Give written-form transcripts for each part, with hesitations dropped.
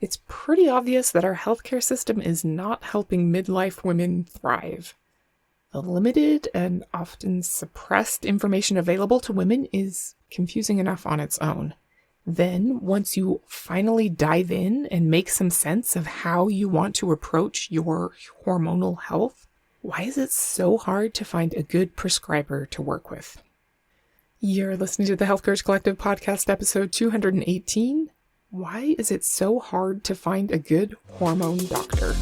It's pretty obvious that our healthcare system is not helping midlife women thrive. The limited and often suppressed information available to women is confusing enough on its own. Then, once you finally dive in and make some sense of how you want to approach your hormonal health, why is it so hard to find a good prescriber to work with? You're listening to the Health Courage Collective podcast, episode 218. Why is it so hard to find a good hormone doctor?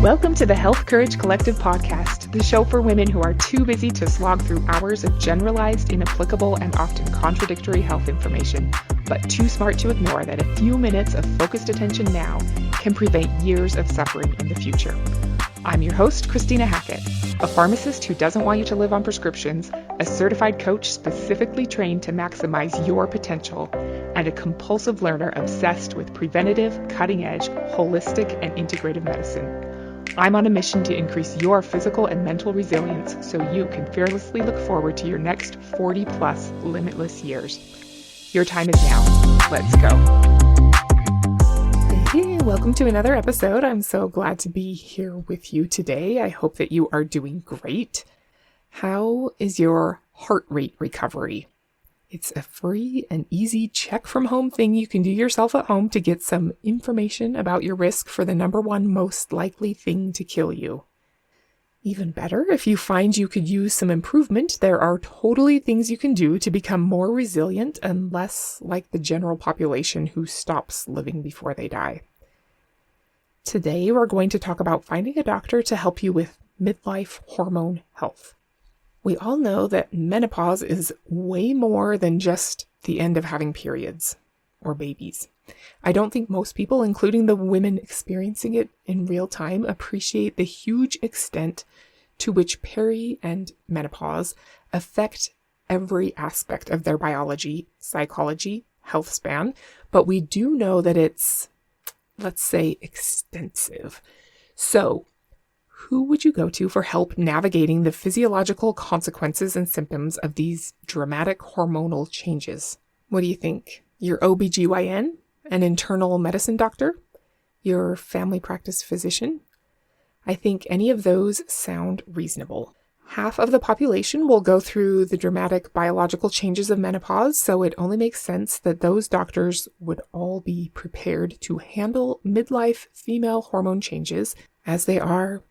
Welcome to the Health Courage Collective podcast, the show for women who are too busy to slog through hours of generalized, inapplicable, and often contradictory health information, but too smart to ignore that a few minutes of focused attention now can prevent years of suffering in the future. I'm your host, Christina Hackett, a pharmacist who doesn't want you to live on prescriptions, a certified coach specifically trained to maximize your potential, and a compulsive learner obsessed with preventative, cutting-edge, holistic, and integrative medicine. I'm on a mission to increase your physical and mental resilience so you can fearlessly look forward to your next 40-plus limitless years. Your time is now. Let's go. Hey, welcome to another episode. I'm so glad to be here with you today. I hope that you are doing great. How is your heart rate recovery? It's a free and easy check from home thing you can do yourself at home to get some information about your risk for the number one most likely thing to kill you. Even better, if you find you could use some improvement, there are totally things you can do to become more resilient and less like the general population who stops living before they die. Today, we're going to talk about finding a doctor to help you with midlife hormone health. We all know that menopause is way more than just the end of having periods or babies. I don't think most people, including the women experiencing it in real time, appreciate the huge extent to which peri and menopause affect every aspect of their biology, psychology, health span, but we do know that it's, let's say, extensive. So, who would you go to for help navigating the physiological consequences and symptoms of these dramatic hormonal changes? What do you think? Your OBGYN? An internal medicine doctor? Your family practice physician? I think any of those sound reasonable. Half of the population will go through the dramatic biological changes of menopause, so it only makes sense that those doctors would all be prepared to handle midlife female hormone changes as they are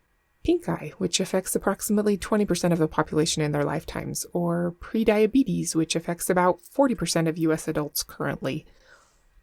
pink eye, which affects approximately 20% of the population in their lifetimes, or prediabetes, which affects about 40% of U.S. adults currently,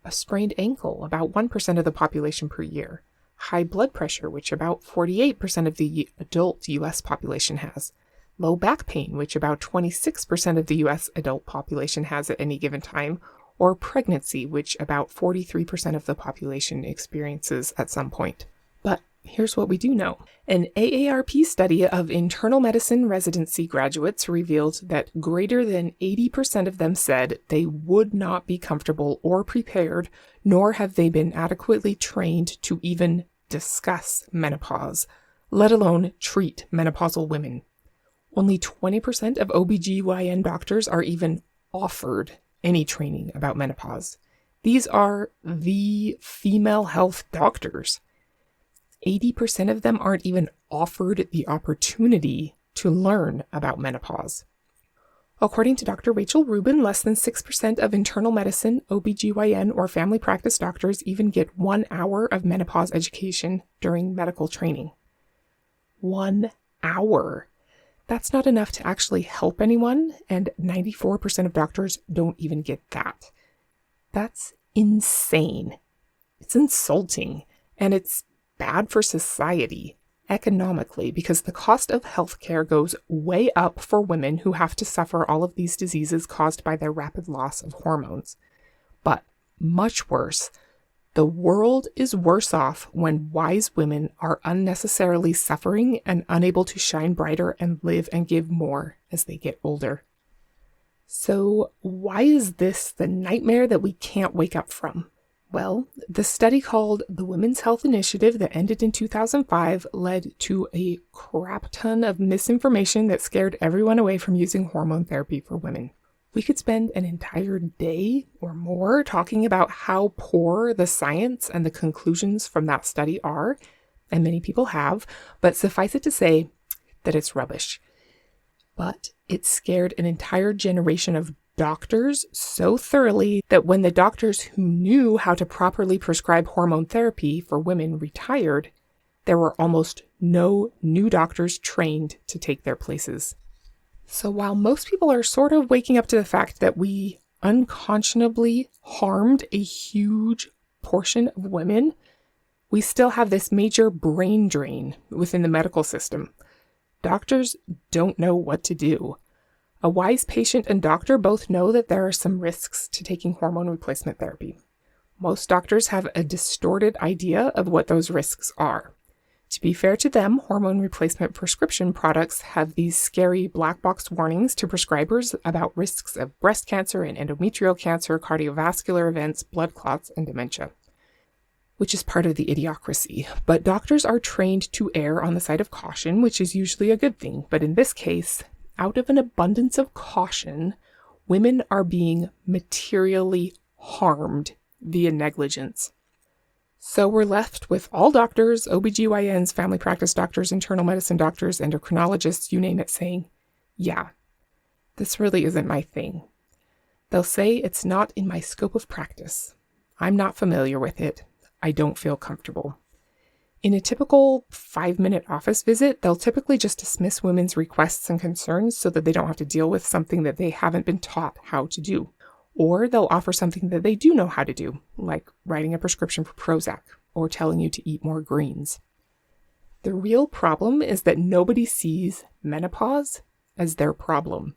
a sprained ankle, about 1% of the population per year, high blood pressure, which about 48% of the adult U.S. population has, low back pain, which about 26% of the U.S. adult population has at any given time, or pregnancy, which about 43% of the population experiences at some point. But here's what we do know. An AARP study of internal medicine residency graduates revealed that greater than 80% of them said they would not be comfortable or prepared, nor have they been adequately trained to even discuss menopause, let alone treat menopausal women. Only 20% of OBGYN doctors are even offered any training about menopause. These are the female health doctors. 80% of them aren't even offered the opportunity to learn about menopause. According to Dr. Rachel Rubin, less than 6% of internal medicine, OBGYN, or family practice doctors even get 1 hour of menopause education during medical training. 1 hour. That's not enough to actually help anyone, and 94% of doctors don't even get that. That's insane. It's insulting, and it's bad for society economically because the cost of healthcare goes way up for women who have to suffer all of these diseases caused by their rapid loss of hormones. But much worse, the world is worse off when wise women are unnecessarily suffering and unable to shine brighter and live and give more as they get older. So why is this the nightmare that we can't wake up from? Well, the study called the Women's Health Initiative that ended in 2005 led to a crap ton of misinformation that scared everyone away from using hormone therapy for women. We could spend an entire day or more talking about how poor the science and the conclusions from that study are, and many people have, but suffice it to say that it's rubbish. But it scared an entire generation of doctors so thoroughly that when the doctors who knew how to properly prescribe hormone therapy for women retired, there were almost no new doctors trained to take their places. So while most people are sort of waking up to the fact that we unconscionably harmed a huge portion of women, we still have this major brain drain within the medical system. Doctors don't know what to do. A wise patient and doctor both know that there are some risks to taking hormone replacement therapy. Most doctors have a distorted idea of what those risks are. To be fair to them, hormone replacement prescription products have these scary black box warnings to prescribers about risks of breast cancer and endometrial cancer, cardiovascular events, blood clots, and dementia, which is part of the idiocracy. But doctors are trained to err on the side of caution, which is usually a good thing. But in this case, out of an abundance of caution, women are being materially harmed via negligence. So we're left with all doctors, OBGYNs, family practice doctors, internal medicine doctors, endocrinologists, you name it, saying, yeah, this really isn't my thing. They'll say it's not in my scope of practice. I'm not familiar with it. I don't feel comfortable. In a typical 5-minute office visit, they'll typically just dismiss women's requests and concerns so that they don't have to deal with something that they haven't been taught how to do. Or they'll offer something that they do know how to do, like writing a prescription for Prozac or telling you to eat more greens. The real problem is that nobody sees menopause as their problem.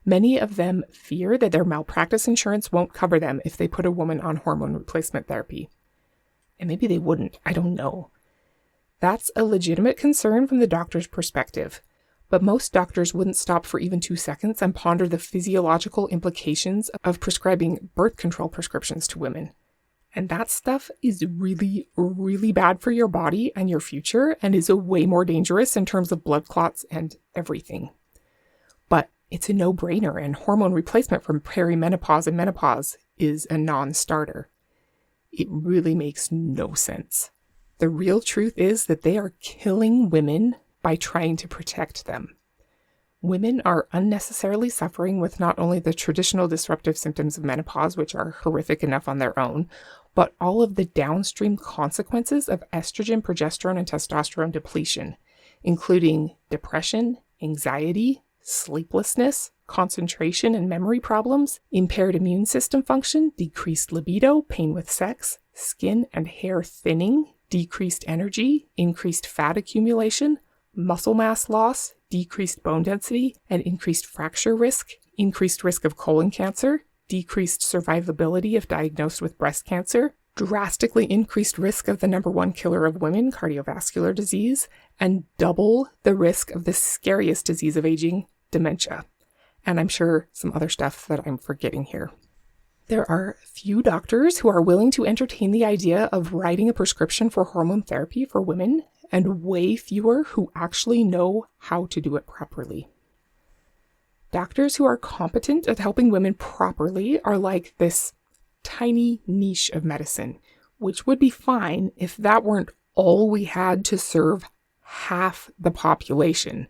Many of them fear that their malpractice insurance won't cover them if they put a woman on hormone replacement therapy. And maybe they wouldn't, I don't know. That's a legitimate concern from the doctor's perspective. But most doctors wouldn't stop for even 2 seconds and ponder the physiological implications of prescribing birth control prescriptions to women. And that stuff is really, really bad for your body and your future and is way more dangerous in terms of blood clots and everything. But it's a no-brainer, and hormone replacement from perimenopause and menopause is a non-starter. It really makes no sense. The real truth is that they are killing women by trying to protect them. Women are unnecessarily suffering with not only the traditional disruptive symptoms of menopause, which are horrific enough on their own, but all of the downstream consequences of estrogen, progesterone, and testosterone depletion, including depression, anxiety, sleeplessness, concentration and memory problems, impaired immune system function, decreased libido, pain with sex, skin and hair thinning, decreased energy, increased fat accumulation, muscle mass loss, decreased bone density, and increased fracture risk, increased risk of colon cancer, decreased survivability if diagnosed with breast cancer, drastically increased risk of the number one killer of women, cardiovascular disease, and double the risk of the scariest disease of aging, dementia. And I'm sure some other stuff that I'm forgetting here. There are few doctors who are willing to entertain the idea of writing a prescription for hormone therapy for women, and way fewer who actually know how to do it properly. Doctors who are competent at helping women properly are like this tiny niche of medicine, which would be fine if that weren't all we had to serve half the population.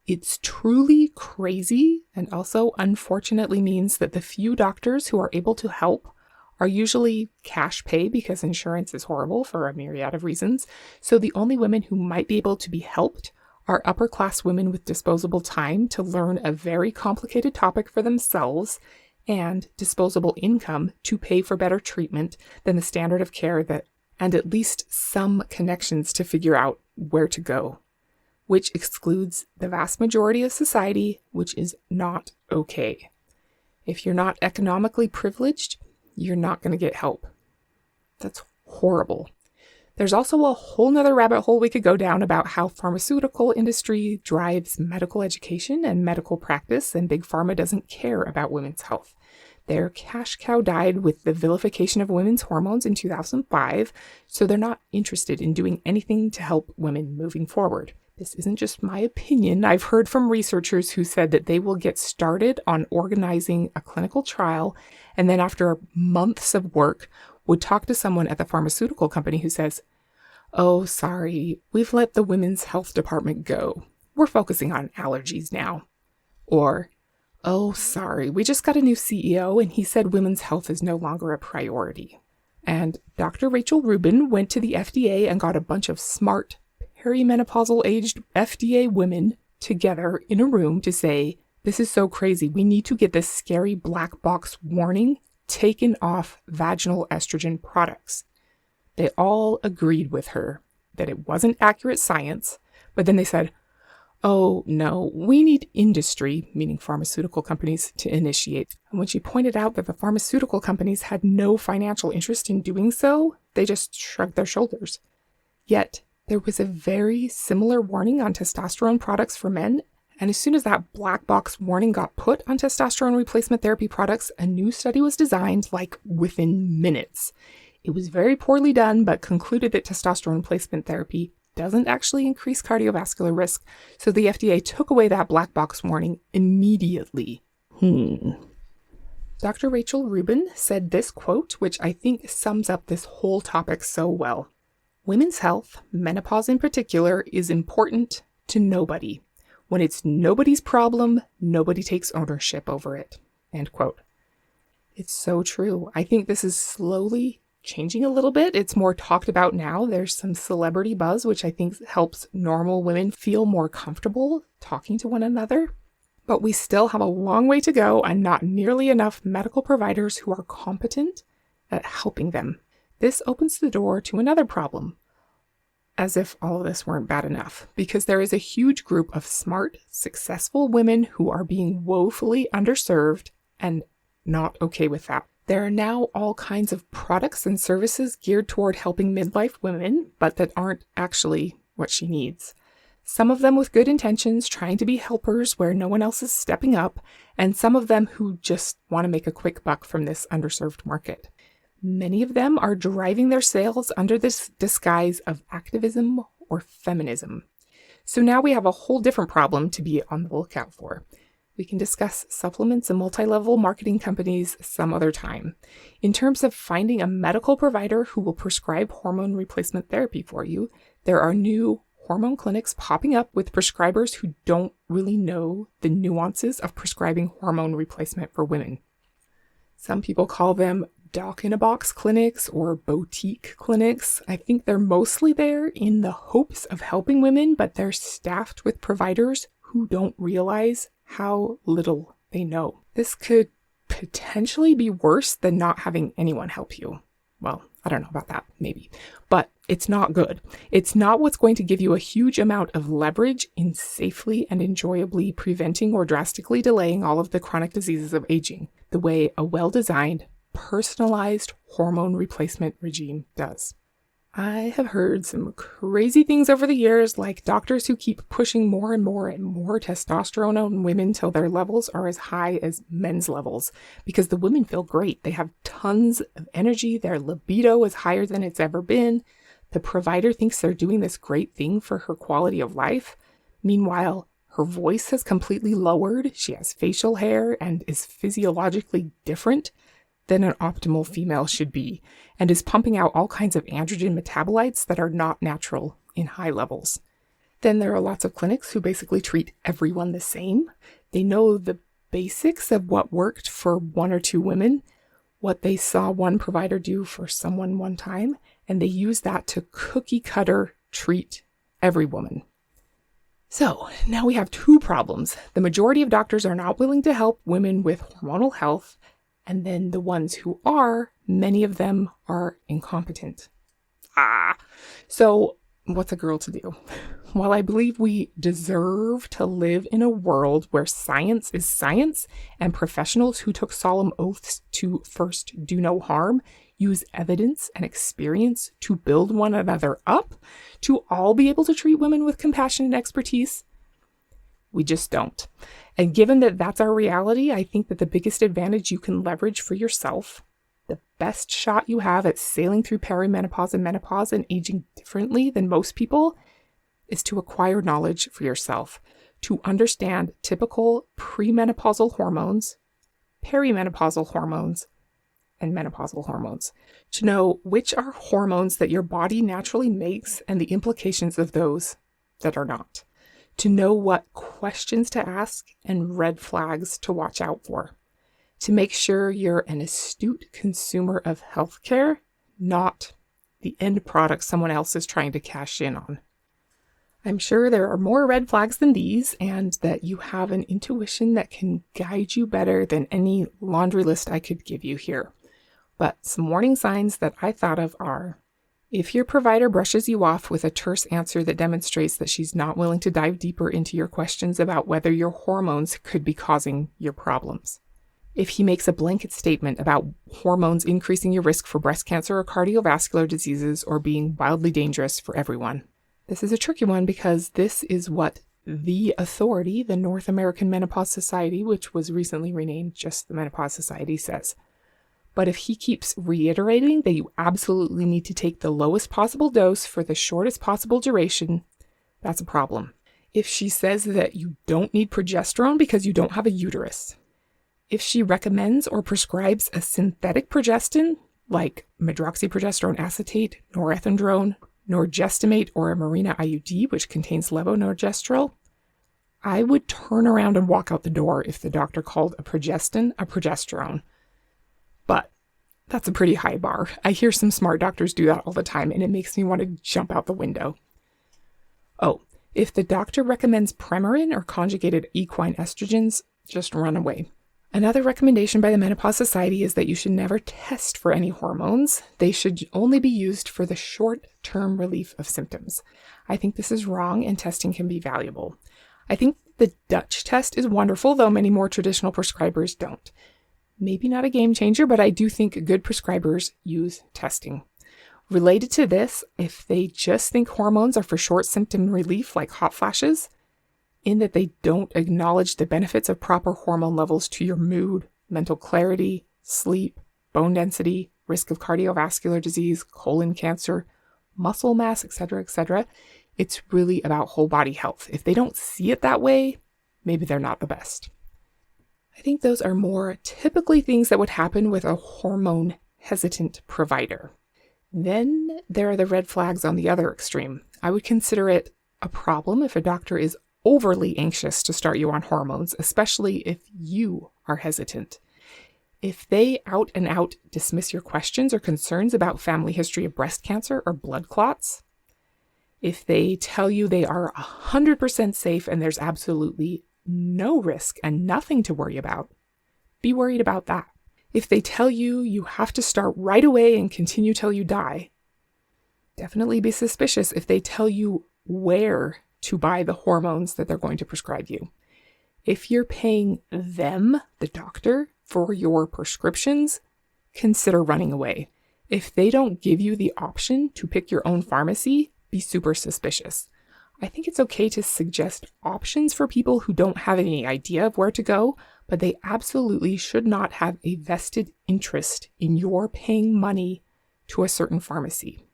It's truly crazy, and also unfortunately means that the few doctors who are able to help are usually cash pay because insurance is horrible for a myriad of reasons. So the only women who might be able to be helped are upper class women with disposable time to learn a very complicated topic for themselves and disposable income to pay for better treatment than the standard of care and at least some connections to figure out where to go, which excludes the vast majority of society, which is not okay. If you're not economically privileged, you're not going to get help. That's horrible. There's also a whole nother rabbit hole we could go down about how pharmaceutical industry drives medical education and medical practice, and Big Pharma doesn't care about women's health. Their cash cow died with the vilification of women's hormones in 2005, so they're not interested in doing anything to help women moving forward. This isn't just my opinion. I've heard from researchers who said that they will get started on organizing a clinical trial, and then after months of work, would talk to someone at the pharmaceutical company who says, "Oh, sorry, we've let the women's health department go. We're focusing on allergies now." Or, "Oh, sorry, we just got a new CEO and he said women's health is no longer a priority." And Dr. Rachel Rubin went to the FDA and got a bunch of smart, perimenopausal aged FDA women together in a room to say, "This is so crazy. We need to get this scary black box warning taken off vaginal estrogen products." They all agreed with her that it wasn't accurate science, but then they said, "Oh, no, we need industry," meaning pharmaceutical companies, to initiate. And when she pointed out that the pharmaceutical companies had no financial interest in doing so, they just shrugged their shoulders. Yet, there was a very similar warning on testosterone products for men, and as soon as that black box warning got put on testosterone replacement therapy products, a new study was designed within minutes. It was very poorly done, but concluded that testosterone replacement therapy doesn't actually increase cardiovascular risk, so the FDA took away that black box warning immediately. Dr. Rachel Rubin said this quote, which I think sums up this whole topic so well. "Women's health, menopause in particular, is important to nobody. When it's nobody's problem, nobody takes ownership over it." End quote. It's so true. I think this is slowly changing a little bit. It's more talked about now. There's some celebrity buzz, which I think helps normal women feel more comfortable talking to one another. But we still have a long way to go and not nearly enough medical providers who are competent at helping them. This opens the door to another problem. As if all of this weren't bad enough, because there is a huge group of smart, successful women who are being woefully underserved and not okay with that. There are now all kinds of products and services geared toward helping midlife women, but that aren't actually what she needs. Some of them with good intentions, trying to be helpers where no one else is stepping up, and some of them who just want to make a quick buck from this underserved market. Many of them are driving their sales under this disguise of activism or feminism. So now we have a whole different problem to be on the lookout for. We can discuss supplements and multi-level marketing companies some other time. In terms of finding a medical provider who will prescribe hormone replacement therapy for you, there are new hormone clinics popping up with prescribers who don't really know the nuances of prescribing hormone replacement for women. Some people call them doc-in-a-box clinics or boutique clinics. I think they're mostly there in the hopes of helping women, but they're staffed with providers who don't realize how little they know. This could potentially be worse than not having anyone help you. Well, I don't know about that, maybe. But it's not good. It's not what's going to give you a huge amount of leverage in safely and enjoyably preventing or drastically delaying all of the chronic diseases of aging, the way a well-designed, personalized hormone replacement regime does. I have heard some crazy things over the years, like doctors who keep pushing more and more and more testosterone on women till their levels are as high as men's levels, because the women feel great. They have tons of energy. Their libido is higher than it's ever been. The provider thinks they're doing this great thing for her quality of life. Meanwhile, her voice has completely lowered. She has facial hair and is physiologically different than an optimal female should be, and is pumping out all kinds of androgen metabolites that are not natural in high levels. Then there are lots of clinics who basically treat everyone the same. They know the basics of what worked for one or two women, what they saw one provider do for someone one time, and they use that to cookie cutter treat every woman. So now we have two problems. The majority of doctors are not willing to help women with hormonal health, and then the ones who are, many of them are incompetent. So what's a girl to do? Well, I believe we deserve to live in a world where science is science, and professionals who took solemn oaths to first do no harm use evidence and experience to build one another up, to all be able to treat women with compassion and expertise. We just don't. And given that that's our reality, I think that the biggest advantage you can leverage for yourself, the best shot you have at sailing through perimenopause and menopause and aging differently than most people, is to acquire knowledge for yourself, to understand typical premenopausal hormones, perimenopausal hormones, and menopausal hormones, to know which are hormones that your body naturally makes and the implications of those that are not, to know what questions to ask and red flags to watch out for, to make sure you're an astute consumer of healthcare, not the end product someone else is trying to cash in on. I'm sure there are more red flags than these, and that you have an intuition that can guide you better than any laundry list I could give you here. But some warning signs that I thought of are: if your provider brushes you off with a terse answer that demonstrates that she's not willing to dive deeper into your questions about whether your hormones could be causing your problems. If he makes a blanket statement about hormones increasing your risk for breast cancer or cardiovascular diseases or being wildly dangerous for everyone. This is a tricky one because this is what the authority, the North American Menopause Society, which was recently renamed just the Menopause Society, says. But if he keeps reiterating that you absolutely need to take the lowest possible dose for the shortest possible duration, that's a problem. If she says that you don't need progesterone because you don't have a uterus, if she recommends or prescribes a synthetic progestin, like medroxyprogesterone acetate, norethindrone, norgestimate, or a Mirena IUD, which contains levonorgestrel, I would turn around and walk out the door if the doctor called a progestin a progesterone. But that's a pretty high bar. I hear some smart doctors do that all the time, and it makes me want to jump out the window. Oh, if the doctor recommends Premarin or conjugated equine estrogens, just run away. Another recommendation by the Menopause Society is that you should never test for any hormones. They should only be used for the short-term relief of symptoms. I think this is wrong, and testing can be valuable. I think the Dutch test is wonderful, though many more traditional prescribers don't. Maybe not a game changer, but I do think good prescribers use testing. Related to this, if they just think hormones are for short symptom relief like hot flashes, in that they don't acknowledge the benefits of proper hormone levels to your mood, mental clarity, sleep, bone density, risk of cardiovascular disease, colon cancer, muscle mass, etc., it's really about whole body health. If they don't see it that way, maybe they're not the best. I think those are more typically things that would happen with a hormone hesitant provider. Then there are the red flags on the other extreme. I would consider it a problem if a doctor is overly anxious to start you on hormones, especially if you are hesitant. If they out and out dismiss your questions or concerns about family history of breast cancer or blood clots, if they tell you they are 100% safe and there's absolutely no risk and nothing to worry about, be worried about that. If they tell you you have to start right away and continue till you die, definitely be suspicious if they tell you where to buy the hormones that they're going to prescribe you. If you're paying them, the doctor, for your prescriptions, consider running away. If they don't give you the option to pick your own pharmacy, be super suspicious. I think it's okay to suggest options for people who don't have any idea of where to go, but they absolutely should not have a vested interest in your paying money to a certain pharmacy.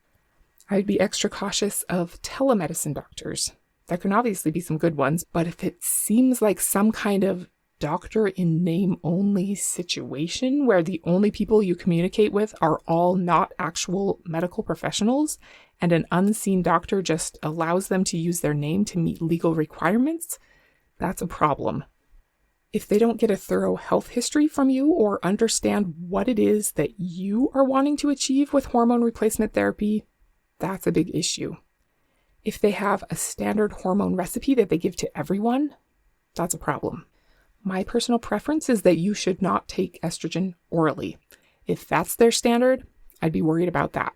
I'd be extra cautious of telemedicine doctors. There can obviously be some good ones, but if it seems like some kind of doctor in name only situation where the only people you communicate with are all not actual medical professionals and an unseen doctor just allows them to use their name to meet legal requirements, that's a problem. If they don't get a thorough health history from you or understand what it is that you are wanting to achieve with hormone replacement therapy, that's a big issue. If they have a standard hormone recipe that they give to everyone, that's a problem. My personal preference is that you should not take estrogen orally. If that's their standard, I'd be worried about that.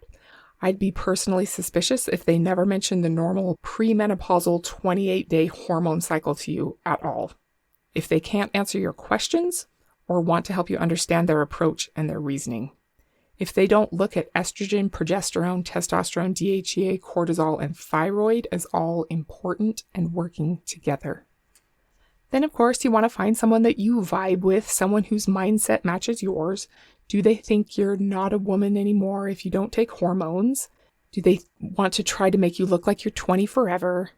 I'd be personally suspicious if they never mention the normal premenopausal 28-day hormone cycle to you at all. If they can't answer your questions or want to help you understand their approach and their reasoning. If they don't look at estrogen, progesterone, testosterone, DHEA, cortisol, and thyroid as all important and working together. Then, of course, you want to find someone that you vibe with, someone whose mindset matches yours. Do they think you're not a woman anymore if you don't take hormones? Do they want to try to make you look like you're 20 forever?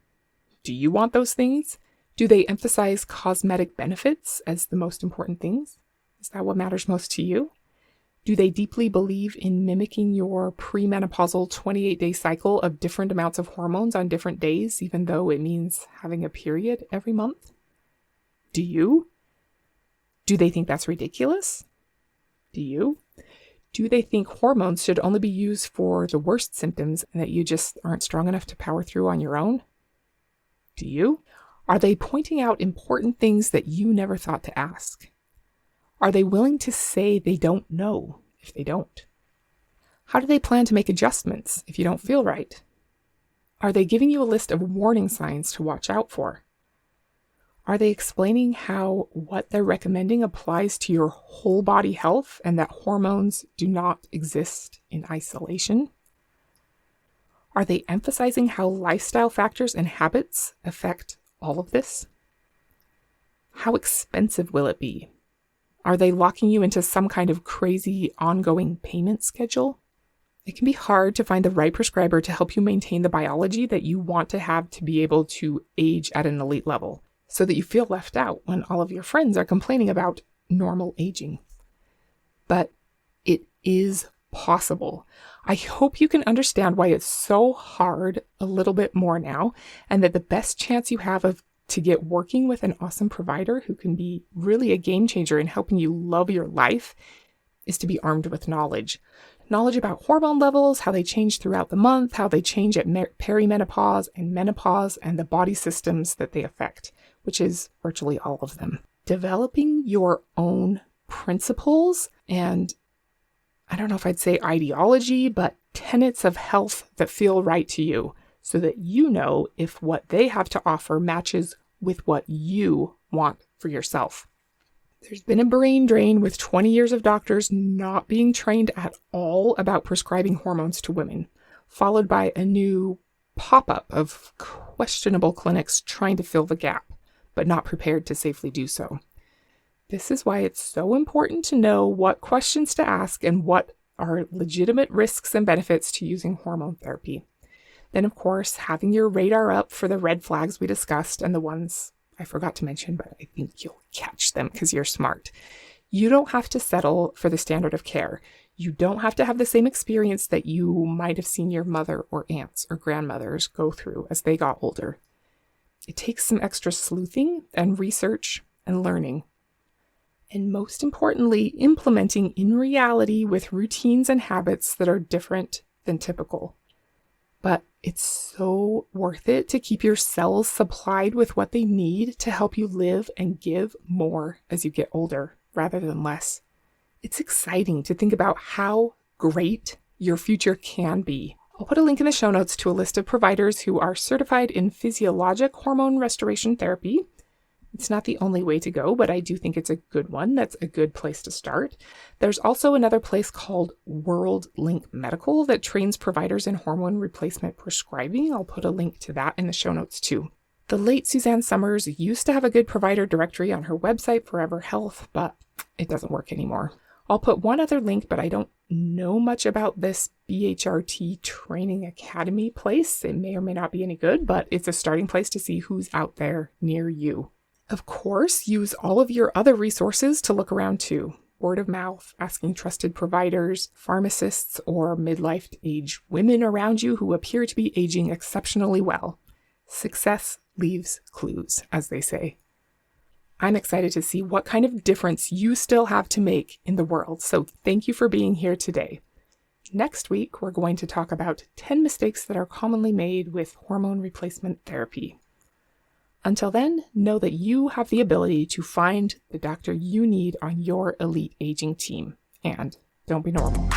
Do you want those things? Do they emphasize cosmetic benefits as the most important things? Is that what matters most to you? Do they deeply believe in mimicking your premenopausal 28-day cycle of different amounts of hormones on different days, even though it means having a period every month? Do you? Do they think that's ridiculous? Do you? Do they think hormones should only be used for the worst symptoms and that you just aren't strong enough to power through on your own? Do you? Are they pointing out important things that you never thought to ask? Are they willing to say they don't know if they don't? How do they plan to make adjustments if you don't feel right? Are they giving you a list of warning signs to watch out for? Are they explaining how what they're recommending applies to your whole body health and that hormones do not exist in isolation? Are they emphasizing how lifestyle factors and habits affect all of this? How expensive will it be? Are they locking you into some kind of crazy ongoing payment schedule? It can be hard to find the right prescriber to help you maintain the biology that you want to have to be able to age at an elite level, so that you feel left out when all of your friends are complaining about normal aging. But it is possible. I hope you can understand why it's so hard a little bit more now, and that the best chance you have to get working with an awesome provider who can be really a game changer in helping you love your life is to be armed with knowledge. Knowledge about hormone levels, how they change throughout the month, how they change at perimenopause and menopause, and the body systems that they affect, which is virtually all of them. Developing your own principles and, I don't know if I'd say ideology, but tenets of health that feel right to you, so that you know if what they have to offer matches with what you want for yourself. There's been a brain drain with 20 years of doctors not being trained at all about prescribing hormones to women, followed by a new pop-up of questionable clinics trying to fill the gap, but not prepared to safely do so. This is why it's so important to know what questions to ask and what are legitimate risks and benefits to using hormone therapy. Then, of course, having your radar up for the red flags we discussed and the ones I forgot to mention, but I think you'll catch them because you're smart. You don't have to settle for the standard of care. You don't have to have the same experience that you might have seen your mother or aunts or grandmothers go through as they got older. It takes some extra sleuthing and research and learning. And most importantly, implementing in reality with routines and habits that are different than typical. But it's so worth it to keep your cells supplied with what they need to help you live and give more as you get older rather than less. It's exciting to think about how great your future can be. I'll put a link in the show notes to a list of providers who are certified in physiologic hormone restoration therapy. It's not the only way to go, but I do think it's a good one. That's a good place to start. There's also another place called World Link Medical that trains providers in hormone replacement prescribing. I'll put a link to that in the show notes too. The late Suzanne Summers used to have a good provider directory on her website, Forever Health, but it doesn't work anymore. I'll put one other link, but I don't know much about this BHRT Training Academy place. It may or may not be any good, but it's a starting place to see who's out there near you. Of course, use all of your other resources to look around too. Word of mouth, asking trusted providers, pharmacists, or midlife age women around you who appear to be aging exceptionally well. Success leaves clues, as they say. I'm excited to see what kind of difference you still have to make in the world, so thank you for being here today. Next week, we're going to talk about 10 mistakes that are commonly made with hormone replacement therapy. Until then, know that you have the ability to find the doctor you need on your elite aging team. And don't be normal.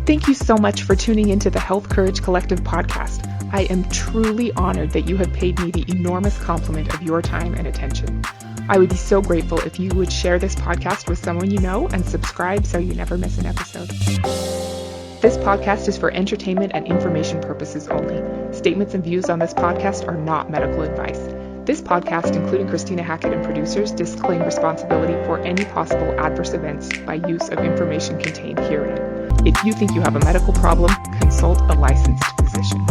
Thank you so much for tuning into the Health Courage Collective podcast. I am truly honored that you have paid me the enormous compliment of your time and attention. I would be so grateful if you would share this podcast with someone you know and subscribe so you never miss an episode. This podcast is for entertainment and information purposes only. Statements and views on this podcast are not medical advice. This podcast, including Christina Hackett and producers, disclaim responsibility for any possible adverse events by use of information contained herein. If you think you have a medical problem, consult a licensed physician.